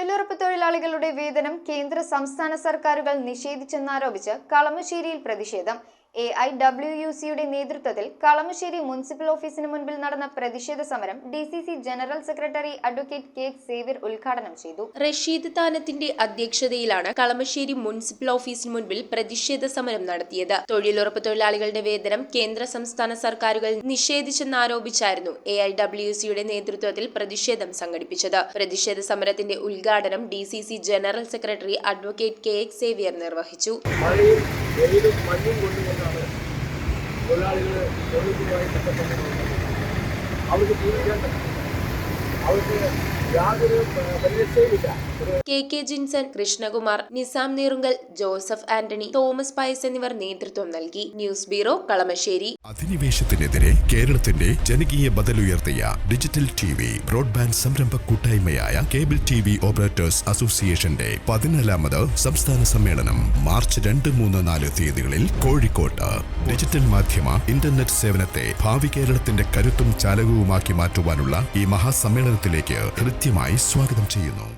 തൊഴിലുറപ്പ് തൊഴിലാളികളുടെ വേതനം കേന്ദ്ര സംസ്ഥാന സർക്കാരുകൾ നിഷേധിച്ചെന്നാരോപിച്ച് കളമശ്ശേരിയിൽ പ്രതിഷേധം. AIWUCയുടെ നേതൃത്വത്തിൽ കളമശ്ശേരി മുനിസിപ്പൽ ഓഫീസിന് മുൻപിൽ നടന്ന പ്രതിഷേധ സമരം DCC general secretary advocate K Xavier ഉദ്ഘാടനം ചെയ്തു. റഷീദ് താനത്തിന്റെ അധ്യക്ഷതയിലാണ് കളമശ്ശേരി മുനിസിപ്പൽ ഓഫീസിന് മുൻപിൽ പ്രതിഷേധ സമരം നടത്തിയത്. തൊഴിലുറപ്പ് തൊഴിലാളികളുടെ വേതനം കേന്ദ്ര സംസ്ഥാന സർക്കാരുകൾ നിഷേധിച്ചെന്നാരോപിച്ചായിരുന്നു AIWUCയുടെ നേതൃത്വത്തിൽ പ്രതിഷേധം സംഘടിപ്പിച്ചത്. പ്രതിഷേധ സമരത്തിന്റെ ഉദ്ഘാടനം DCC general secretary advocate K Xavier നിർവഹിച്ചു. തൊഴിലാളികൾ തൊഴിലുമായി ബന്ധപ്പെട്ടുകൊണ്ട് അവർക്ക് ജീവിക്കാൻ പറ്റും. അവർക്ക് യാതൊരു പരിരക്ഷയുമില്ല. KK Jinson, Krishnakumar, Nizam Neerunkal, Joseph Antony, Thomas Pius എന്നിവർ നേതൃത്വം നൽകി. News bureau, Kalamassery. അധിനിവേശത്തിനെതിരെ കേരളത്തിന്റെ ജനകീയ ബദലുയർത്തിയ ഡിജിറ്റൽ TV ബ്രോഡ്ബാൻഡ് സംരംഭ കൂട്ടായ്മയായ കേബിൾ TV ഓപ്പറേറ്റേഴ്സ് അസോസിയേഷന്റെ 14ാമത് സംസ്ഥാന സമ്മേളനം മാർച്ച് 2, 3, 4 തീയതികളിൽ കോഴിക്കോട്ട്. ഡിജിറ്റൽ മാധ്യമ ഇന്റർനെറ്റ് സേവനത്തെ ഭാവി കേരളത്തിന്റെ കരുത്തും ചാലകവുമാക്കി മാറ്റുവാനുള്ള ഈ മഹാസമ്മേളനത്തിലേക്ക് ഹൃദ്യമായി സ്വാഗതം ചെയ്യുന്നു.